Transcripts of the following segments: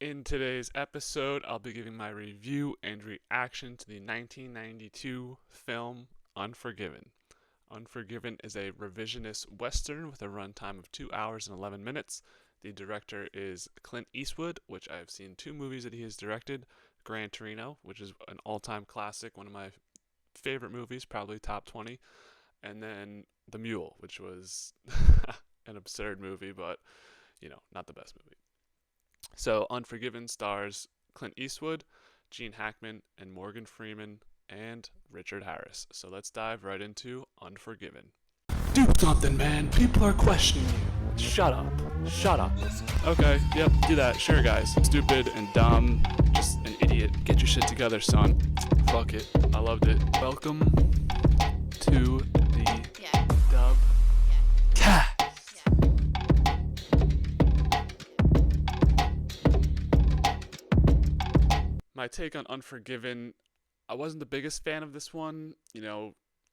In today's episode, I'll be giving my review and reaction to the 1992 film Unforgiven. Unforgiven is a revisionist western with a runtime of 2 hours and 11 minutes. The director is Clint Eastwood, which I've seen two movies that he has directed: Gran Torino, which is an all time classic, one of my favorite movies, probably top 20, and then The Mule, which was an absurd movie, but not the best movie. So, Unforgiven stars Clint Eastwood, Gene Hackman, and Morgan Freeman, and Richard Harris. So, let's dive right into Unforgiven. Do something, man. People are questioning you. Shut up. Shut up. Okay, yep, do that. Sure, guys. Stupid and dumb. Just an idiot. Get your shit together, son. Fuck it. I loved it. Welcome to the DubCast. My take on Unforgiven, I wasn't the biggest fan of this one.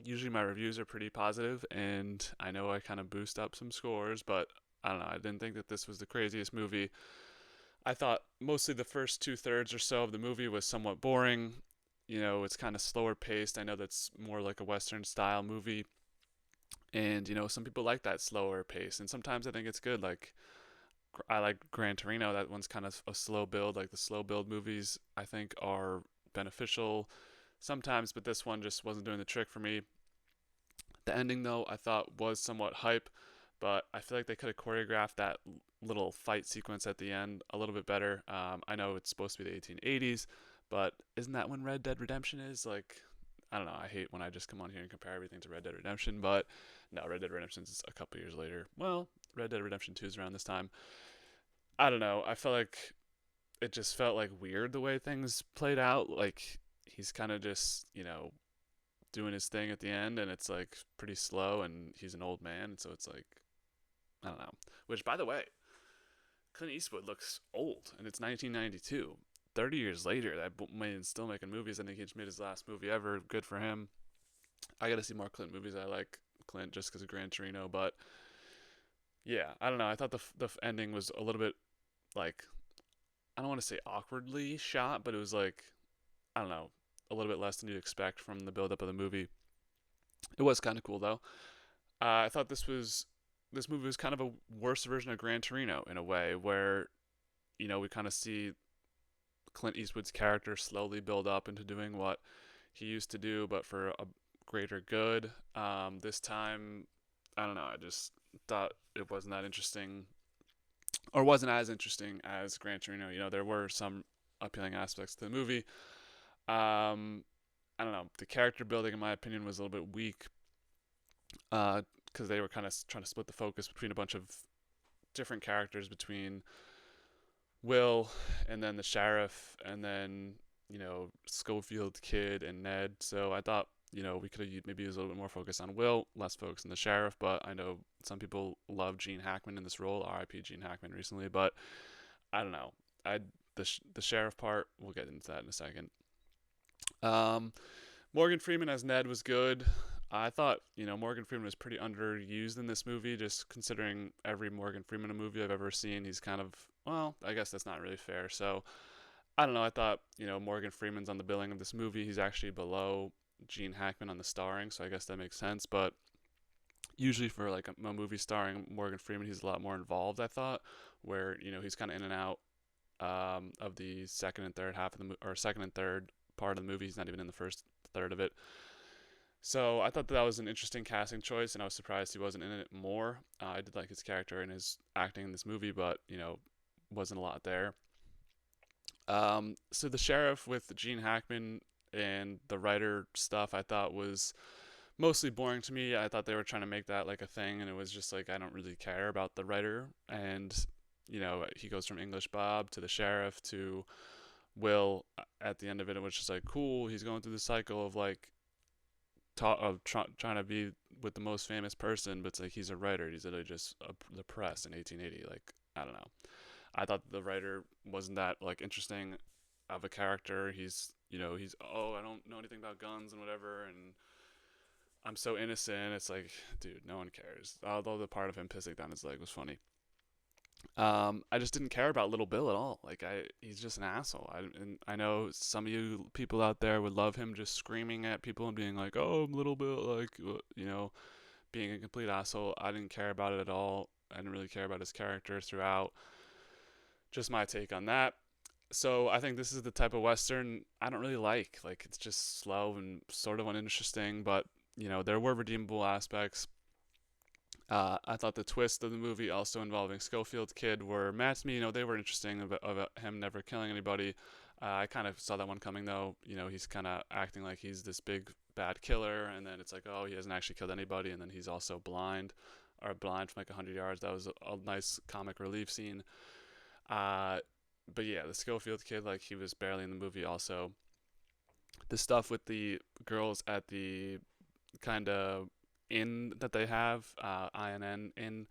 Usually my reviews are pretty positive, and I know I kind of boost up some scores, but I don't know. I didn't think that this was the craziest movie. I thought mostly the first two-thirds or so of the movie was somewhat boring. It's kind of slower paced. I know that's more like a Western style movie, and some people like that slower pace, and sometimes I think it's good. Like, I like Gran Torino. That one's kind of a slow build. Like the slow build movies, I think are beneficial sometimes, but this one just wasn't doing the trick for me. The ending, though, I thought was somewhat hype, but I feel like they could have choreographed that little fight sequence at the end a little bit better. I know it's supposed to be the 1880s, but isn't that when Red Dead Redemption is? Like, I don't know. I hate when I just come on here and compare everything to Red Dead Redemption, but no, Red Dead Redemption's a couple years later. Well, Red Dead Redemption 2 is around this time. I don't know. I felt like it just felt like weird the way things played out. Like he's kind of just, doing his thing at the end, and it's like pretty slow, and he's an old man, so it's like, I don't know. Which, by the way, Clint Eastwood looks old, and it's 1992. 30 years later, that man's still making movies. I think he just made his last movie ever. Good for him. I got to see more Clint movies. I like Clint just because of Gran Torino, but yeah, I don't know. I thought the ending was a little bit like, I don't want to say awkwardly shot, but it was like, I don't know, a little bit less than you'd expect from the build up of the movie. It was kind of cool though. I thought this movie was kind of a worse version of Gran Torino in a way, where we kind of see Clint Eastwood's character slowly build up into doing what he used to do, but for a greater good. This time, I don't know. I just thought it wasn't that interesting, or wasn't as interesting as Gran Torino. There were some appealing aspects to the movie. I don't know. The character building, in my opinion, was a little bit weak because they were kind of trying to split the focus between a bunch of different characters, between Will and then the sheriff, and then Schofield kid and Ned. So I thought we could have maybe used a little bit more focus on Will, less focus on the sheriff. But I know some people love Gene Hackman in this role. R.I.P. Gene Hackman recently, but I don't know. The sheriff part, we'll get into that in a second. Um, Morgan Freeman as Ned was good. I thought, Morgan Freeman was pretty underused in this movie, just considering every Morgan Freeman movie I've ever seen, he's kind of, well, I guess that's not really fair. So, I don't know. I thought, Morgan Freeman's on the billing of this movie. He's actually below Gene Hackman on the starring, so I guess that makes sense. But usually for like a movie starring Morgan Freeman, he's a lot more involved, I thought, where, he's kind of in and out of the second and third half of the or second and third part of the movie. He's not even in the first third of it. So I thought that was an interesting casting choice, and I was surprised he wasn't in it more. I did like his character and his acting in this movie, but wasn't a lot there. So the sheriff with Gene Hackman and the writer stuff, I thought was mostly boring to me. I thought they were trying to make that like a thing, and it was just like, I don't really care about the writer. And he goes from English Bob to the sheriff to Will at the end of it. It was just like, cool. He's going through the cycle of like trying to be with the most famous person, but it's like he's a writer. He's literally just the press in 1880. Like, I don't know. I thought the writer wasn't that like interesting of a character. He's oh, I don't know anything about guns and whatever, and I'm so innocent. It's like, dude, no one cares. Although the part of him pissing down his leg was funny. I just didn't care about Little Bill at all. Like he's just an asshole. And I know some of you people out there would love him just screaming at people and being like, "Oh, Little Bill," like being a complete asshole. I didn't care about it at all. I didn't really care about his character throughout. Just my take on that. So I think this is the type of western I don't really like. Like it's just slow and sort of uninteresting, but there were redeemable aspects. I thought the twist of the movie, also involving Schofield Kid, were mad to me. They were interesting about him never killing anybody. I kind of saw that one coming though. He's kind of acting like he's this big bad killer, and then it's like, oh, he hasn't actually killed anybody, and then he's also blind, or blind from like 100 yards. That was a nice comic relief scene. Uh, but yeah, the Schofield Kid, like he was barely in the movie. Also, the stuff with the girls at the kind of inn that they have, INN inn,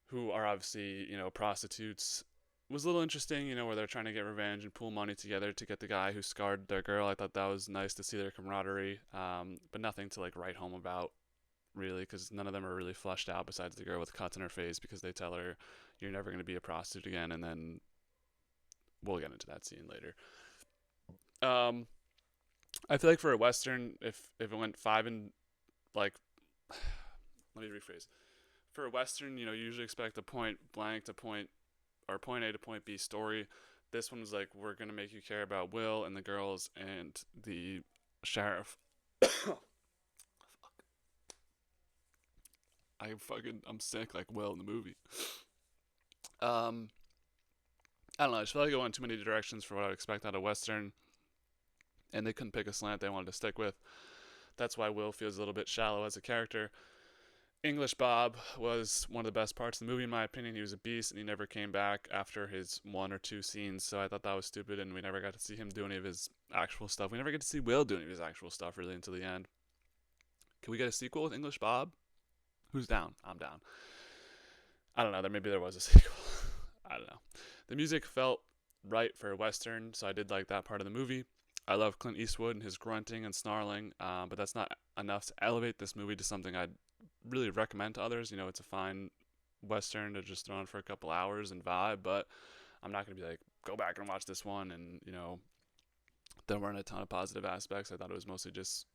who are obviously prostitutes, was a little interesting. Where they're trying to get revenge and pool money together to get the guy who scarred their girl. I thought that was nice to see their camaraderie, but nothing to like write home about really, because none of them are really fleshed out besides the girl with cuts in her face because they tell her you're never going to be a prostitute again, and then we'll get into that scene later. Um, I feel like for a western, if it went five and like, let me rephrase. For a western, you usually expect a point blank to point or point A to point B story. This one was like, we're gonna make you care about Will and the girls and the sheriff. I'm sick like Will in the movie. Um, I don't know. I just feel like it went too many directions for what I would expect out of western, and they couldn't pick a slant they wanted to stick with. That's why Will feels a little bit shallow as a character. English Bob was one of the best parts of the movie, in my opinion. He was a beast, and he never came back after his one or two scenes, so I thought that was stupid, and we never got to see him do any of his actual stuff. We never get to see Will do any of his actual stuff, really, until the end. Can we get a sequel with English Bob? Who's down? I'm down. I don't know. Maybe there was a sequel. I don't know. The music felt right for a Western, so I did like that part of the movie. I love Clint Eastwood and his grunting and snarling, but that's not enough to elevate this movie to something I'd really recommend to others. It's a fine Western to just throw on for a couple hours and vibe, but I'm not going to be like, go back and watch this one. And, there weren't a ton of positive aspects. I thought it was mostly just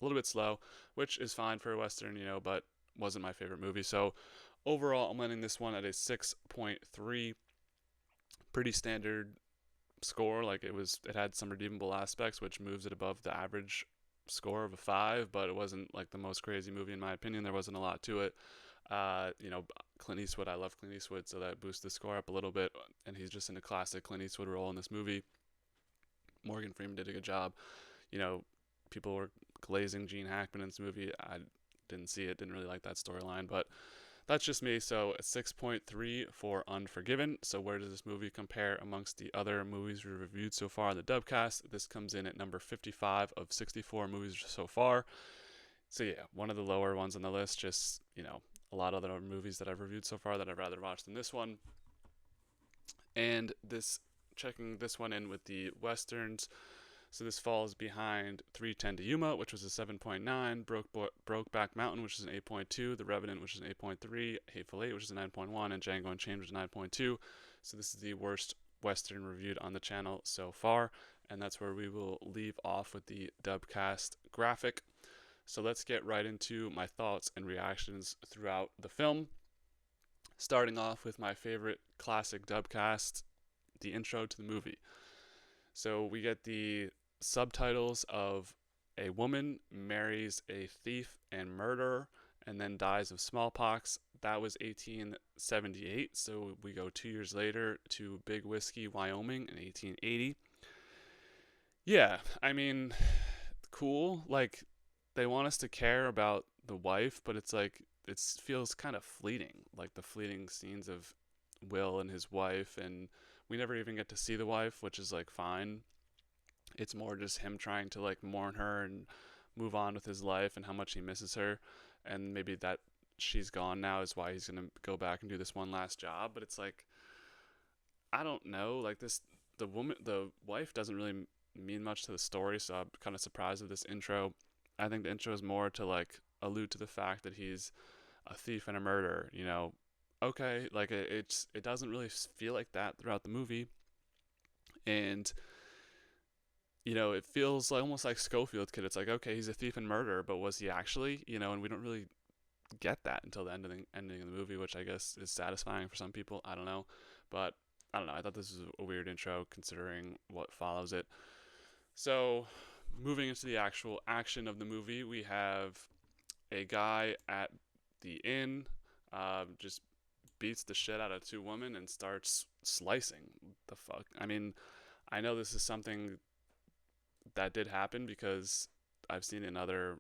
a little bit slow, which is fine for a Western, but wasn't my favorite movie. So overall, I'm landing this one at a 6.3. Pretty standard score. Like it had some redeemable aspects, which moves it above the average score of a 5, but it wasn't like the most crazy movie in my opinion. There wasn't a lot to it. Clint Eastwood, I love Clint Eastwood, so that boosts the score up a little bit, and he's just in a classic Clint Eastwood role in this movie. Morgan Freeman did a good job. People were glazing Gene Hackman in this movie. I didn't see it, didn't really like that storyline, but that's just me. So a 6.3 for Unforgiven. So where does this movie compare amongst the other movies we reviewed so far on the DubCast? This comes in at number 55 of 64 movies so far. So yeah, one of the lower ones on the list. Just, a lot of other movies that I've reviewed so far that I'd rather watch than this one. And checking this one in with the Westerns. So this falls behind 3:10 to Yuma, which was a 7.9, Brokeback Mountain, which is an 8.2, The Revenant, which is an 8.3, Hateful Eight, which is a 9.1, and Django Unchained, which is a 9.2. So this is the worst Western reviewed on the channel so far, and that's where we will leave off with the DubCast graphic. So let's get right into my thoughts and reactions throughout the film. Starting off with my favorite classic DubCast, the intro to the movie. So we get the subtitles of a woman marries a thief and murderer and then dies of smallpox. That was 1878. So we go 2 years later to Big Whiskey, Wyoming in 1880. Yeah, I mean, cool. Like, they want us to care about the wife, but it's like, it feels kind of fleeting. Like the fleeting scenes of Will and his wife, and we never even get to see the wife, which is like fine. It's more just him trying to like mourn her and move on with his life and how much he misses her, and maybe that she's gone now is why he's gonna go back and do this one last job. But it's like, I don't know, like the wife doesn't really mean much to the story, so I'm kind of surprised with this intro. I think the intro is more to like allude to the fact that he's a thief and a murderer, okay, like it doesn't really feel like that throughout the movie, and it feels like almost like Schofield kid. It's like, okay, he's a thief and murderer, but was he actually? And we don't really get that until the ending of the movie, which I guess is satisfying for some people. I don't know, but I don't know. I thought this was a weird intro considering what follows it. So, moving into the actual action of the movie, we have a guy at the inn, just beats the shit out of two women and starts slicing. The fuck? I mean, I know this is something that did happen because I've seen in other,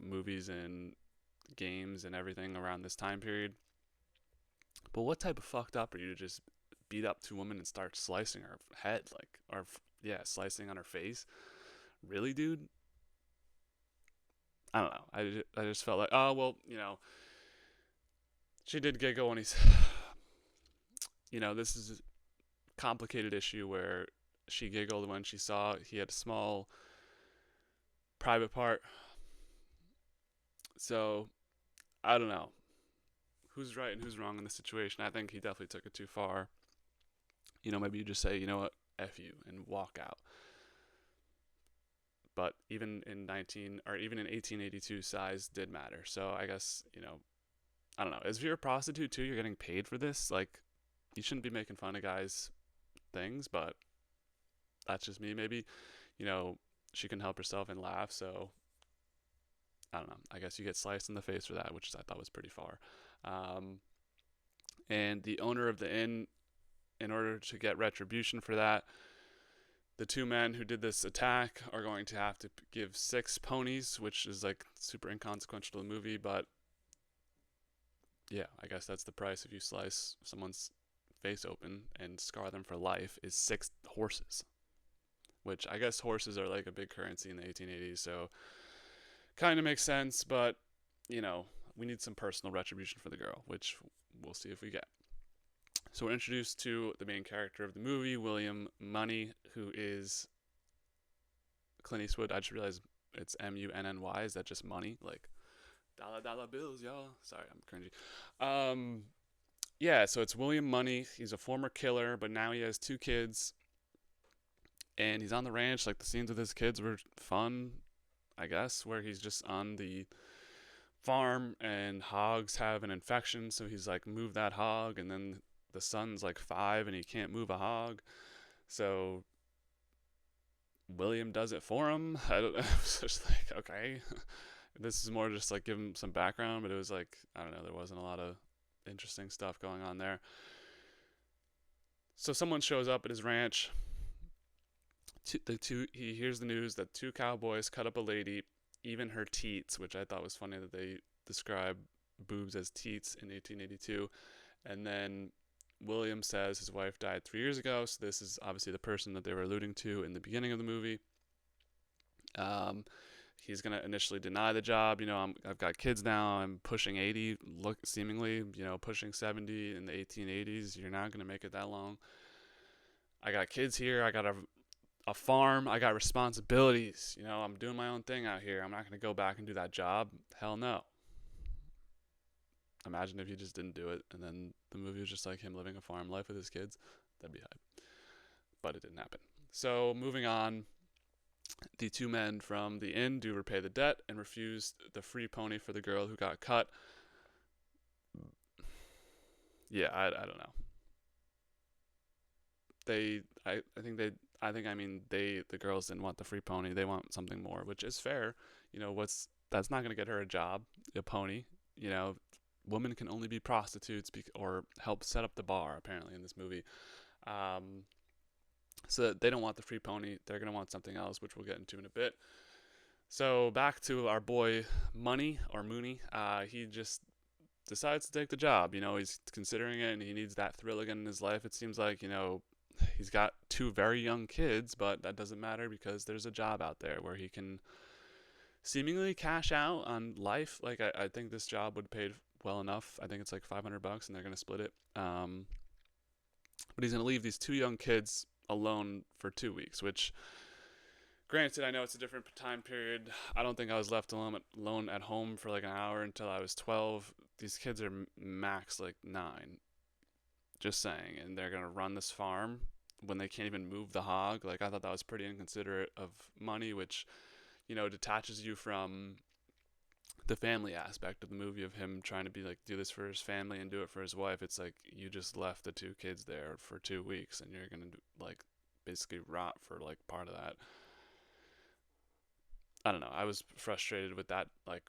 movies and games and everything around this time period. But what type of fucked up are you to just beat up two women and start slicing her head, like, or yeah, slicing on her face? Really, dude? I don't know. I just felt like, oh well, she did giggle when he's, this is a complicated issue where she giggled when she saw he had a small private part. So I don't know who's right and who's wrong in this situation. I think he definitely took it too far. Maybe you just say, you know what, F you, and walk out. But even in 1882, size did matter. So I guess, I don't know. If you're a prostitute too, you're getting paid for this. Like, you shouldn't be making fun of guys' things, but that's just me. Maybe, she can help herself and laugh. So I don't know. I guess you get sliced in the face for that, which I thought was pretty far. Um, and the owner of the inn, in order to get retribution for that, the two men who did this attack are going to have to give 6 ponies, which is like super inconsequential to the movie, but yeah, I guess that's the price if you slice someone's face open and scar them for life, is 6 horses. Which I guess horses are like a big currency in the 1880s, so kind of makes sense, but we need some personal retribution for the girl, which we'll see if we get. So we're introduced to the main character of the movie, William Money, who is Clint Eastwood. I just realized it's Munny. Is that just money? Like dollar bills, y'all. Sorry, I'm cringy. Yeah, so it's William Money. He's a former killer, but now he has 2 kids, and he's on the ranch. Like, the scenes with his kids were fun, I guess, where he's just on the farm and hogs have an infection, so he's like, move that hog, and then the son's like 5 and he can't move a hog, so William does it for him. I was just like, okay. This is more just like give him some background, but it was like, I don't know, there wasn't a lot of interesting stuff going on there. So someone shows up at his ranch. He hears the news that 2 cowboys cut up a lady, even her teats, which I thought was funny that they describe boobs as teats in 1882. And then William says his wife died 3 years ago, so this is obviously the person that they were alluding to in the beginning of the movie. He's going to initially deny the job. I've got kids now. I'm pushing 80, seemingly, pushing 70 in the 1880s. You're not going to make it that long. I got kids here. I got a farm. I got responsibilities. I'm doing my own thing out here. I'm not going to go back and do that job. Hell no. Imagine if he just didn't do it, and then the movie was just like him living a farm life with his kids. That'd be hype. But it didn't happen. So moving on, the 2 men from the inn do repay the debt and refuse the free pony for the girl who got cut. Yeah, I don't know. The girls didn't want the free pony. They want something more, which is fair. That's not going to get her a job, a pony. Women can only be prostitutes or help set up the bar, apparently, in this movie. So they don't want the free pony. They're going to want something else, which we'll get into in a bit. So back to our boy Mooney. He just decides to take the job. He's considering it, and he needs that thrill again in his life. It seems like, he's got 2 very young kids, but that doesn't matter because there's a job out there where he can seemingly cash out on life. Like, I think this job would pay well enough. I think it's like $500, and they're going to split it. But he's going to leave these 2 young kids alone for 2 weeks, which, Granted, I know it's a different time period. I don't think I was left alone at home for like an hour until I was 12. These kids are max like 9, just saying, and they're going to run this farm when they can't even move the hog. Like, I thought that was pretty inconsiderate of money, which, detaches you from the family aspect of the movie of him trying to be like, do this for his family and do it for his wife. It's like, you just left the 2 kids there for 2 weeks and you're going to like basically rot for like part of that. I don't know. I was frustrated with that, like,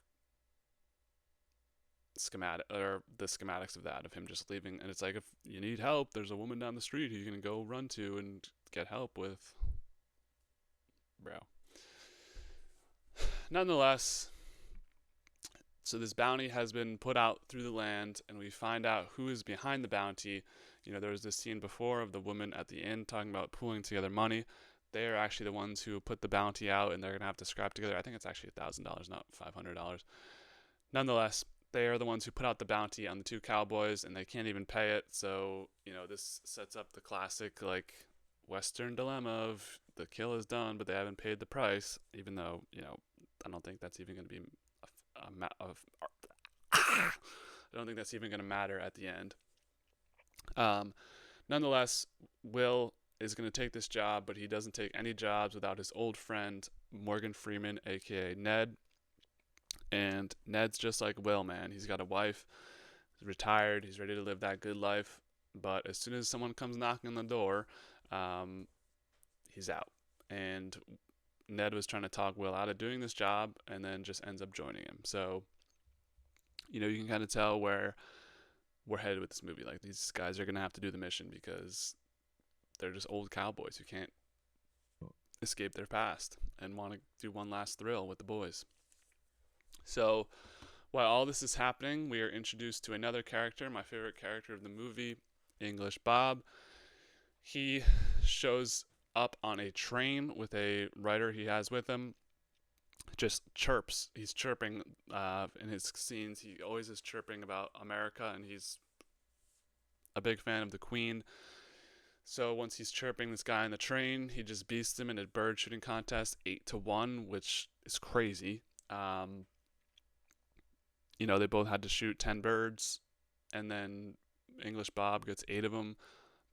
schematic or the schematics of that, of him just leaving. And it's like, if you need help, there's a woman down the street who you can go run to and get help with. Bro. Nonetheless, so this bounty has been put out through the land, and we find out who is behind the bounty. There was this scene before of the woman at the inn talking about pooling together money. They are actually the ones who put the bounty out, and they're going to have to scrap together. I think it's actually $1,000, not $500. Nonetheless, they are the ones who put out the bounty on the 2 cowboys, and they can't even pay it. So, this sets up the classic, like, Western dilemma of the kill is done, but they haven't paid the price, even though, I don't think that's even going to be I don't think that's even going to matter at the end. Nonetheless, Will is going to take this job, but he doesn't take any jobs without his old friend Morgan Freeman, aka Ned. And Ned's just like Will, man. He's got a wife, he's retired, he's ready to live that good life. But as soon as someone comes knocking on the door, he's out. And Ned was trying to talk Will out of doing this job, and then just ends up joining him. So, you can kind of tell where we're headed with this movie. Like, these guys are going to have to do the mission because they're just old cowboys who can't escape their past and want to do one last thrill with the boys. So, while all this is happening, we are introduced to another character, my favorite character of the movie, English Bob. He shows up on a train with a writer he has with him. Just chirps. He's chirping in his scenes. He always is chirping about America, and he's a big fan of the Queen. So once he's chirping this guy on the train, he just beats him in a bird shooting contest 8-1, which is crazy. They both had to shoot 10 birds, and then English Bob gets 8 of them.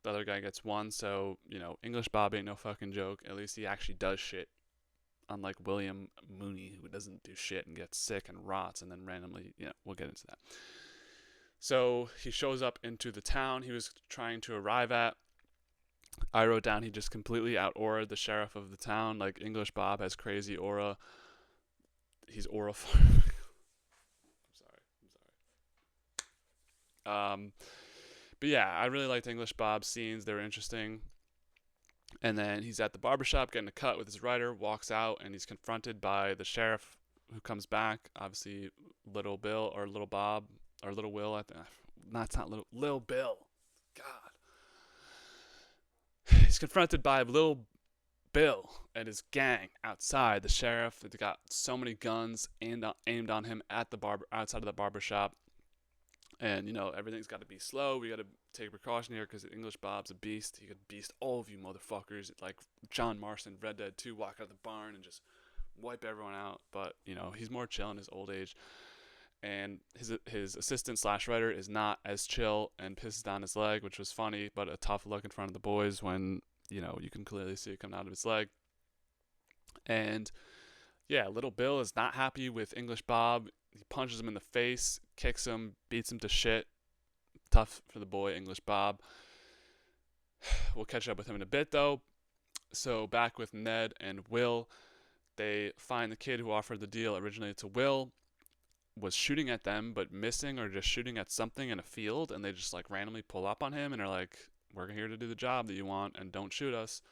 The other guy gets 1. So, English Bob ain't no fucking joke. At least he actually does shit. Unlike William Mooney, who doesn't do shit and gets sick and rots and then randomly, we'll get into that. So he shows up into the town he was trying to arrive at. I wrote down he just completely out-auraed the sheriff of the town. Like, English Bob has crazy aura. He's aura. I'm sorry. But yeah, I really liked English Bob's scenes. They were interesting. And then he's at the barbershop getting a cut with his writer, walks out, and he's confronted by the sheriff who comes back. Obviously, Little Bill or Little Bob or Little Will. It's not Lil Bill. God. He's confronted by Lil Bill and his gang outside. The sheriff, they got so many guns aimed on him at the outside of the barbershop. And, everything's got to be slow. We got to take precaution here because English Bob's a beast. He could beast all of you motherfuckers. Like John Marston, Red Dead 2, walk out of the barn and just wipe everyone out. But, he's more chill in his old age. And his assistant / writer is not as chill and pisses down his leg, which was funny, but a tough look in front of the boys when, you can clearly see it coming out of his leg. And, yeah, Little Bill is not happy with English Bob. He punches him in the face, kicks him, beats him to shit. Tough for the boy, English Bob. We'll catch up with him in a bit, though. So back with Ned and Will. They find the kid who offered the deal originally to Will was shooting at them, but missing or just shooting at something in a field. And they just like randomly pull up on him and are like, we're here to do the job that you want and don't shoot us.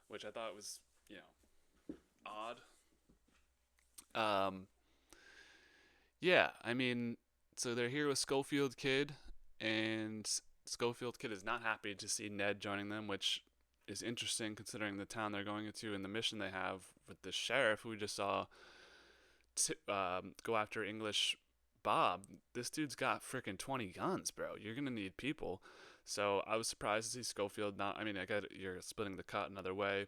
Which I thought was, odd. Yeah, I mean, so they're here with Schofield Kid, and Schofield Kid is not happy to see Ned joining them, which is interesting considering the town they're going into and the mission they have with the sheriff who we just saw go after English Bob. This dude's got freaking 20 guns, bro. You're going to need people. So I was surprised to see Schofield not, I mean, I get you're splitting the cut another way.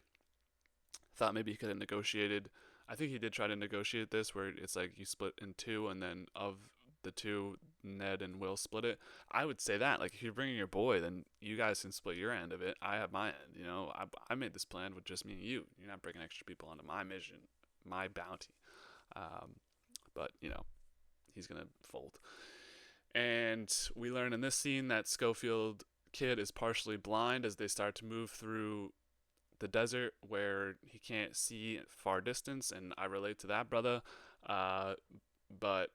Thought maybe he could have negotiated. I think he did try to negotiate this where it's like you split in two, and then of the two, Ned and Will split it. I would say that, like, if you're bringing your boy, then you guys can split your end of it. I have my end. I made this plan with just me and you. You're not bringing extra people onto my mission, my bounty. Um, but he's gonna fold. And we learn in this scene that Schofield Kid is partially blind as they start to move through the desert where he can't see far distance, and I relate to that, brother. But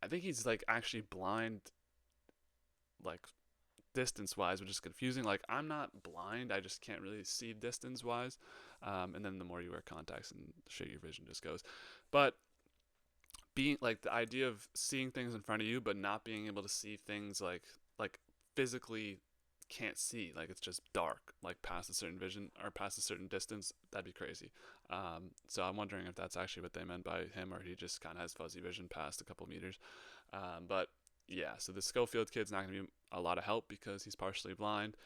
I think he's like actually blind, like distance wise, which is confusing. Like, I'm not blind, I just can't really see distance wise. And then the more you wear contacts and shit, your vision just goes. But being like the idea of seeing things in front of you, but not being able to see things like physically can't see, like it's just dark, like past a certain vision or past a certain distance, that'd be crazy. So I'm wondering if that's actually what they meant by him, or he just kind of has fuzzy vision past a couple meters. But yeah, so the Schofield kid's not going to be a lot of help because he's partially blind.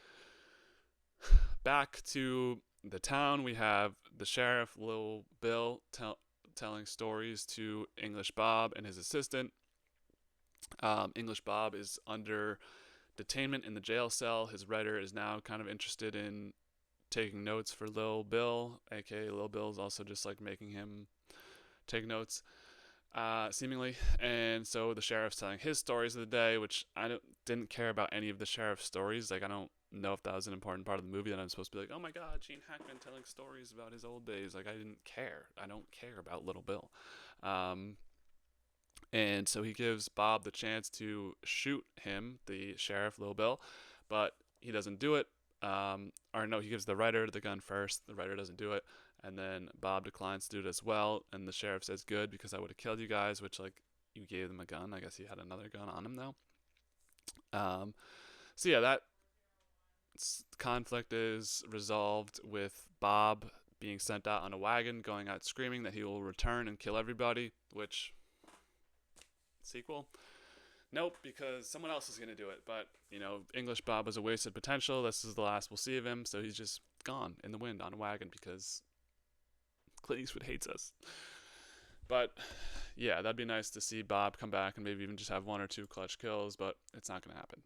Back to the town, we have the sheriff, Lil Bill, telling stories to English Bob and his assistant. English Bob is under detainment in the jail cell. His writer is now kind of interested in taking notes for Lil Bill, aka Lil Bill is also just like making him take notes, seemingly. And so the sheriff's telling his stories of the day, which didn't care about any of the sheriff's stories. Like, I don't know if that was an important part of the movie that I'm supposed to be like, oh my god, Gene Hackman telling stories about his old days. Like, I didn't care. I don't care about Little Bill. And so he gives Bob the chance to shoot him, the sheriff, Lil Bill, but he doesn't do it. Or no, he gives the writer the gun first. The writer doesn't do it. And then Bob declines to do it as well. And the sheriff says, good, because I would have killed you guys, which, like, you gave them a gun. I guess he had another gun on him, though. So yeah, that conflict is resolved with Bob being sent out on a wagon, going out screaming that he will return and kill everybody, which, sequel? Nope, because someone else is going to do it. But, English Bob was a wasted potential. This is the last we'll see of him, so he's just gone in the wind on a wagon because Clint Eastwood hates us. But, yeah, that'd be nice to see Bob come back and maybe even just have one or two clutch kills, but it's not going to happen.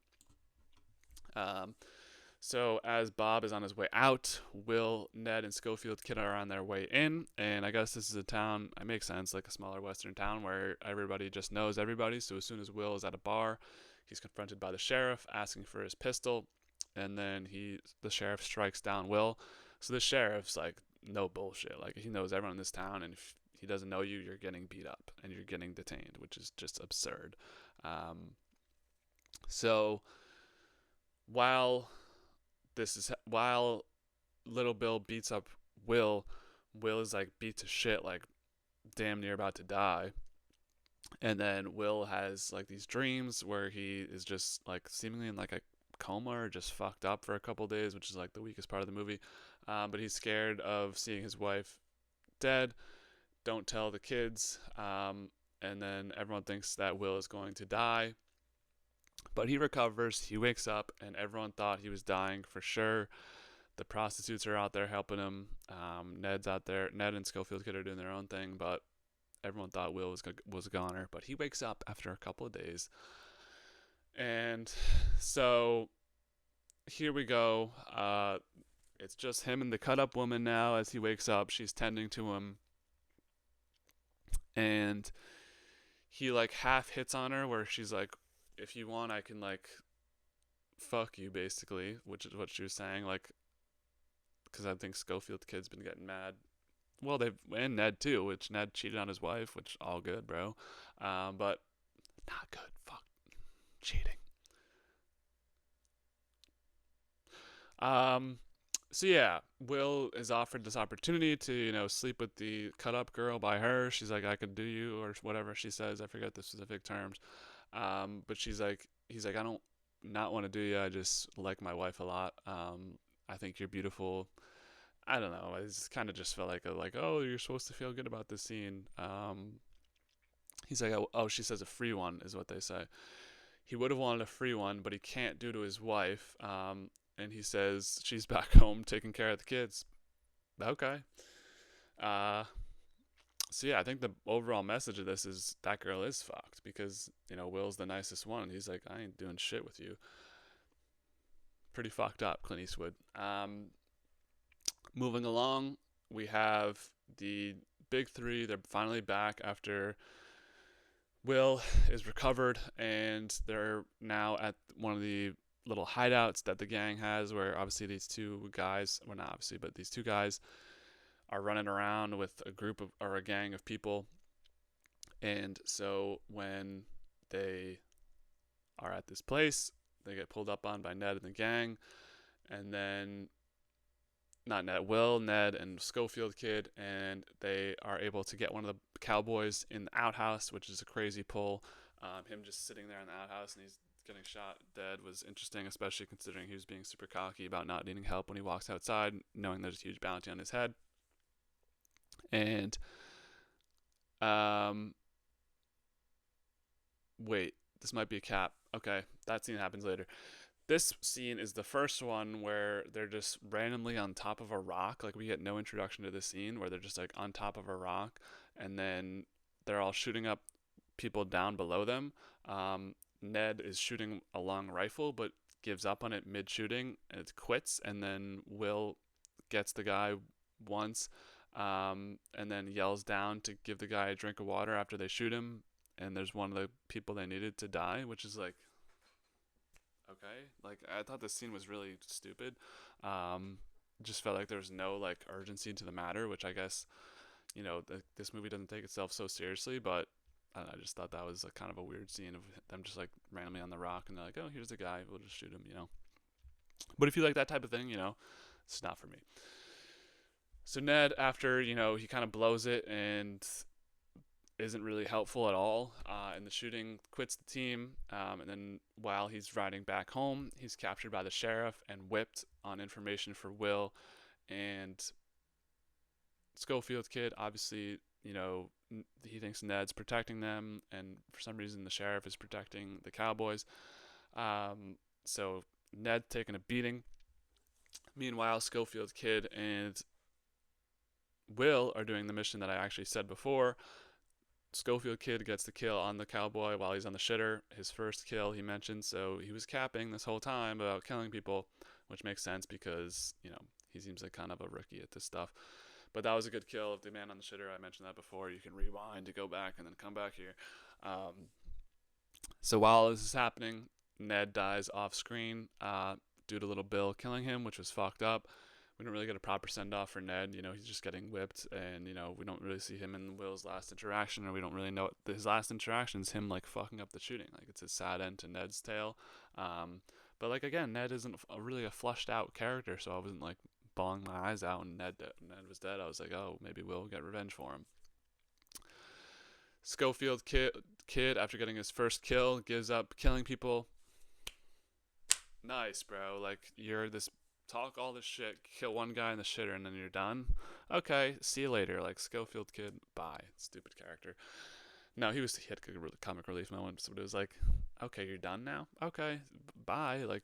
So as Bob is on his way out, Will, Ned, and Schofield Kid are on their way in. And I guess this is a town, it makes sense, like a smaller western town where everybody just knows everybody. So as soon as Will is at a bar, he's confronted by the sheriff asking for his pistol. And then the sheriff strikes down Will. So the sheriff's like, no bullshit. Like, he knows everyone in this town, and if he doesn't know you, you're getting beat up and you're getting detained, which is just absurd. So while Little Bill beats up Will is like beat to shit, like damn near about to die. And then Will has like these dreams where he is just like seemingly in like a coma or just fucked up for a couple days, which is like the weakest part of the movie. But he's scared of seeing his wife dead. Don't tell the kids. And then everyone thinks that Will is going to die. But he recovers, he wakes up, and everyone thought he was dying for sure. The prostitutes are out there helping him. Ned's out there. Ned and Schofield Kid are doing their own thing, but everyone thought Will was a goner. But he wakes up after a couple of days. And so here we go. It's just him and the cut-up woman now as he wakes up. She's tending to him. And he like half hits on her where she's like, if you want, I can like fuck you, basically, which is what she was saying, like, because I think Schofield Kid's been getting mad. Well, and Ned too, which Ned cheated on his wife, which all good, bro. But not good. Fuck cheating. So yeah, Will is offered this opportunity to, sleep with the cut up girl by her. She's like, I could do you, or whatever she says. I forget the specific terms. But he's like, I don't not want to do you. I just like my wife a lot. I think you're beautiful. I don't know. I just kind of just felt like oh, you're supposed to feel good about this scene. He's like, oh, she says a free one is what they say. He would have wanted a free one, but he can't due to his wife. And he says she's back home taking care of the kids. Okay. Uh, so yeah, I think the overall message of this is that girl is fucked because Will's the nicest one. He's like, I ain't doing shit with you. Pretty fucked up, Clint Eastwood. Moving along, we have the big three. They're finally back after Will is recovered, and they're now at one of the little hideouts that the gang has, where obviously these two guys, well, not obviously, but these two guys are running around with a group of, or a gang of people. And so when they are at this place, they get pulled up on by Ned and the gang, and then not Ned, Will, Ned, and Schofield Kid, and they are able to get one of the cowboys in the outhouse, which is a crazy pull. Him just sitting there in the outhouse and he's getting shot dead was interesting, especially considering he was being super cocky about not needing help when he walks outside, knowing there's a huge bounty on his head. And wait, this might be a cap. Okay, that scene happens later. This scene is the first one where they're just randomly on top of a rock. Like we get no introduction to this scene where they're just like on top of a rock, and then they're all shooting up people down below them. Ned is shooting a long rifle, but gives up on it mid shooting and it quits. And then Will gets the guy once, and then yells down to give the guy a drink of water after they shoot him. And there's one of the people they needed to die, which is like, okay. Like I thought this scene was really stupid. Um, just felt like there was no like urgency to the matter, which I guess this movie doesn't take itself so seriously. But I just thought that was a kind of a weird scene of them just like randomly on the rock and they're like, oh, here's the guy, we'll just shoot him. But if you like that type of thing, it's not for me. So Ned, after he kind of blows it and isn't really helpful at all in the shooting, quits the team, and then while he's riding back home, he's captured by the sheriff and whipped on information for Will. And Schofield Kid, obviously, he thinks Ned's protecting them, and for some reason the sheriff is protecting the Cowboys. So Ned taking a beating. Meanwhile, Schofield Kid and Will are doing the mission that I actually said before. Schofield Kid gets the kill on the cowboy while he's on the shitter. His first kill, he mentioned, so he was capping this whole time about killing people, which makes sense because, he seems like kind of a rookie at this stuff. But that was a good kill of the man on the shitter. I mentioned that before. You can rewind to go back and then come back here. So while this is happening, Ned dies off screen due to Little Bill killing him, which was fucked up. We don't really get a proper send off for Ned. He's just getting whipped, and we don't really see him in Will's last interaction, or we don't really know his last interaction is him like fucking up the shooting. Like it's a sad end to Ned's tale. But like again, Ned isn't really a flushed out character, so I wasn't like bawling my eyes out when Ned was dead. I was like, oh, maybe Will will get revenge for him. Schofield kid after getting his first kill gives up killing people. Nice, bro. Like you're this talk all this shit, kill one guy in the shitter, and then you're done. Okay, see you later. Like Schofield Kid, bye. Stupid character. No, he had a really comic relief moment, but it was like, okay, you're done now. Okay, bye. Like,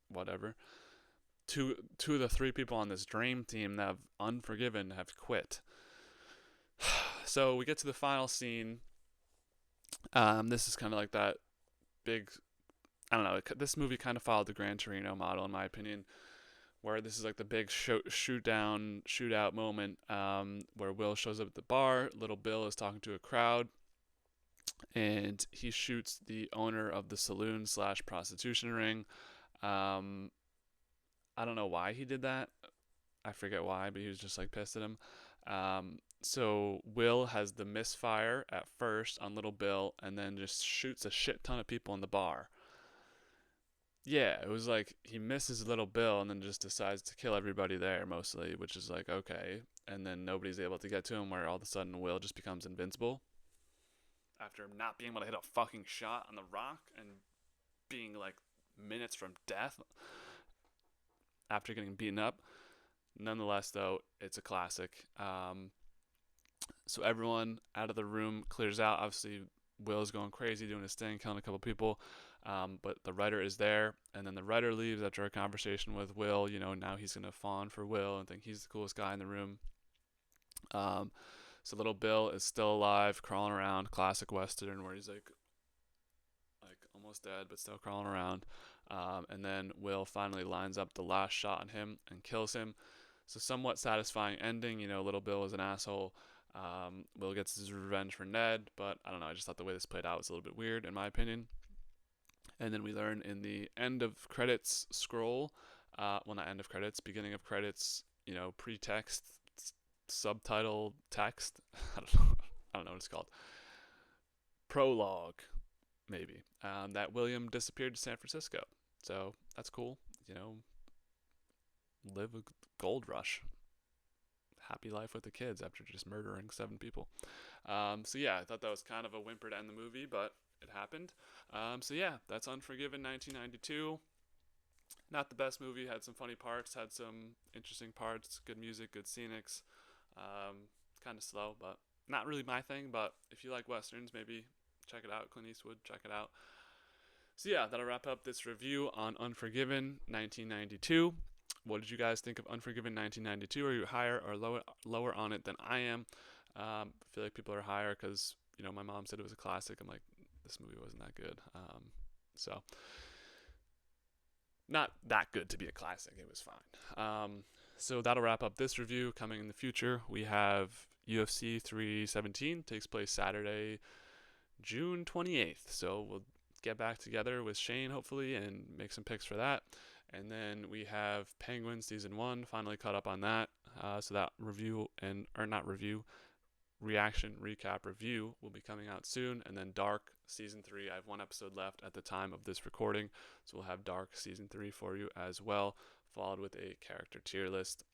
whatever. Two of the three people on this dream team that have Unforgiven have quit. So we get to the final scene. This is kind of like that big. I don't know. This movie kind of followed the Gran Torino model, in my opinion, where this is like the big shootout moment, where Will shows up at the bar. Little Bill is talking to a crowd, and he shoots the owner of the saloon / prostitution ring. I don't know why he did that. I forget why, but he was just like pissed at him. So Will has the misfire at first on Little Bill, and then just shoots a shit ton of people in the bar. Yeah, it was like he misses Little Bill and then just decides to kill everybody there mostly, which is like, okay. And then nobody's able to get to him, where all of a sudden Will just becomes invincible after not being able to hit a fucking shot on the rock and being like minutes from death after getting beaten up. Nonetheless, though, it's a classic. So everyone out of the room clears out. Obviously, Will's going crazy, doing his thing, killing a couple people. But the writer is there, and then the writer leaves after a conversation with Will. Now he's gonna fawn for Will and think he's the coolest guy in the room. Um, so little Bill is still alive, crawling around, classic Western, where he's like almost dead but still crawling around. And then Will finally lines up the last shot on him and kills him. So somewhat satisfying ending. Little Bill is an asshole. Will gets his revenge for Ned, but I don't know. I just thought the way this played out was a little bit weird, in my opinion. And then we learn in the end of credits scroll, well, not end of credits, beginning of credits, pre-text, subtitle text. I don't know. I don't know what it's called. Prologue, maybe. That William disappeared to San Francisco. So that's cool. Live a gold rush. Happy life with the kids after just murdering 7 people. So yeah, I thought that was kind of a whimper to end the movie, but it happened. So yeah, that's Unforgiven 1992. Not the best movie. Had some funny parts, had some interesting parts, good music, good scenics. Kind of slow, but not really my thing. But if you like westerns, maybe check it out. Clint Eastwood, check it out. So yeah, that'll wrap up this review on Unforgiven 1992. What did you guys think of Unforgiven 1992? Are you higher or lower on it than I am? I feel like people are higher because my mom said it was a classic. I'm like, this movie wasn't that good. So not that good to be a classic. It was fine. So that'll wrap up this review. Coming in the future, we have UFC 317, takes place Saturday, June 28th. So we'll get back together with Shane, hopefully, and make some picks for that. And then we have Penguin Season 1, finally caught up on that. So that reaction, recap, review will be coming out soon. And then Dark Season 3, I have 1 episode left at the time of this recording. So we'll have Dark Season 3 for you as well, followed with a character tier list.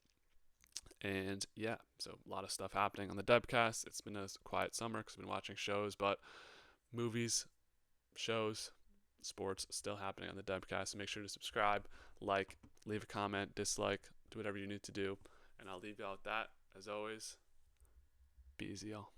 And yeah, so a lot of stuff happening on the DubCast. It's been a quiet summer because I've been watching shows, but movies, shows, sports still happening on the DubCast. So make sure to subscribe, like, leave a comment, dislike, do whatever you need to do. And I'll leave y'all with that. As always, be easy, y'all.